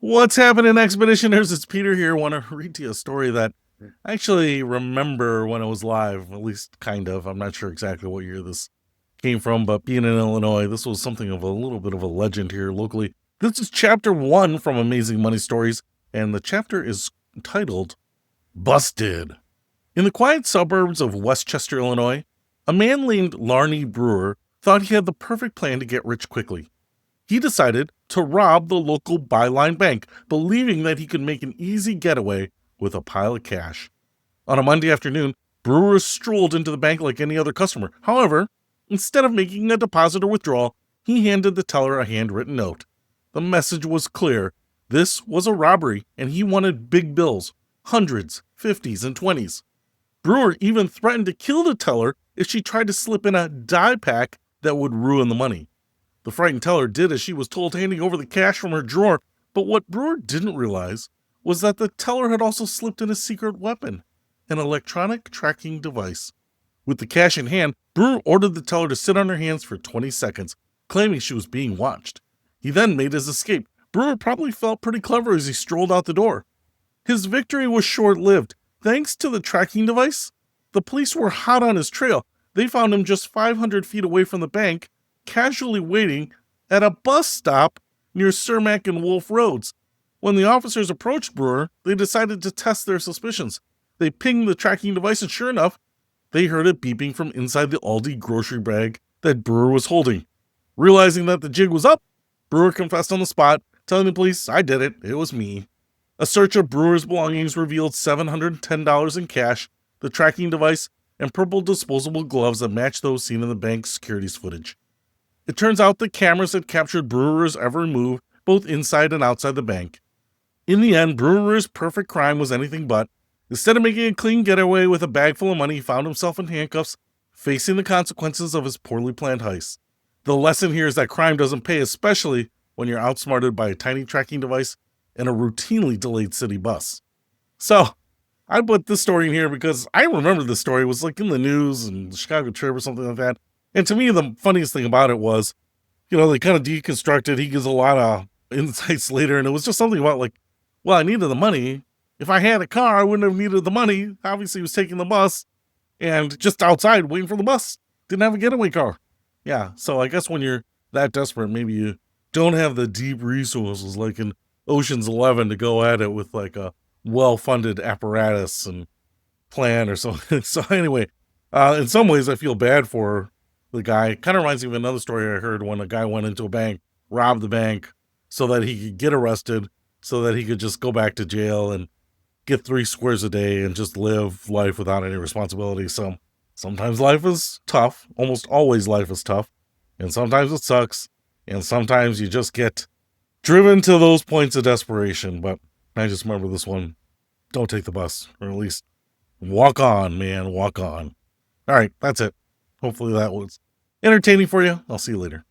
What's happening, Expeditioners? It's Peter here. I want to read to you a story that I actually remember when it was live, at least kind of. I'm not sure exactly what year this came from, but being in Illinois, this was something of a little bit of a legend here locally. This is chapter 1 from Amazing Money Stories, and the chapter is titled Busted. In the quiet suburbs of Westchester, Illinois, a man named Larney Brewer thought he had the perfect plan to get rich quickly. He decided to rob the local Byline Bank, believing that he could make an easy getaway with a pile of cash. On a Monday afternoon, Brewer strolled into the bank like any other customer. However, instead of making a deposit or withdrawal, he handed the teller a handwritten note. The message was clear. This was a robbery, and he wanted big bills, hundreds, 50s, and 20s. Brewer even threatened to kill the teller if she tried to slip in a die pack that would ruin the money. The frightened teller did as she was told, handing over the cash from her drawer, but what Brewer didn't realize was that the teller had also slipped in a secret weapon, an electronic tracking device. With the cash in hand, Brewer ordered the teller to sit on her hands for 20 seconds, claiming she was being watched. He then made his escape. Brewer probably felt pretty clever as he strolled out the door. His victory was short-lived. Thanks to the tracking device, the police were hot on his trail. They found him just 500 feet away from the bank, casually waiting at a bus stop near Cermak and Wolf Roads. When the officers approached Brewer, they decided to test their suspicions. They pinged the tracking device, and sure enough, they heard it beeping from inside the Aldi grocery bag that Brewer was holding. Realizing that the jig was up, Brewer confessed on the spot, telling the police, "I did it. It was me." A search of Brewer's belongings revealed $710 in cash, the tracking device, and purple disposable gloves that matched those seen in the bank's securities footage. It turns out the cameras had captured Brewer's every move, both inside and outside the bank. In the end, Brewer's perfect crime was anything but. Instead of making a clean getaway with a bag full of money, he found himself in handcuffs, facing the consequences of his poorly planned heist. The lesson here is that crime doesn't pay, especially when you're outsmarted by a tiny tracking device and a routinely delayed city bus. So, I put this story in here because I remember this story. It was like in the news and the Chicago Trib or something like that. And to me, the funniest thing about it was, they kind of deconstructed. He gives a lot of insights later, and it was just something about like, well, I needed the money. If I had a car, I wouldn't have needed the money. Obviously, he was taking the bus and just outside waiting for the bus. Didn't have a getaway car. Yeah, so I guess when you're that desperate, maybe you don't have the deep resources like in Ocean's 11 to go at it with like a well-funded apparatus and plan or something. So anyway, in some ways, I feel bad for the guy. Kind of reminds me of another story I heard when a guy went into a bank, robbed the bank so that he could get arrested, so that he could just go back to jail and get 3 squares a day and just live life without any responsibility. So sometimes life is tough. Almost always life is tough. And sometimes it sucks. And sometimes you just get driven to those points of desperation. But I just remember this one. Don't take the bus, or at least walk on, man, walk on. All right, that's it. Hopefully that was entertaining for you. I'll see you later.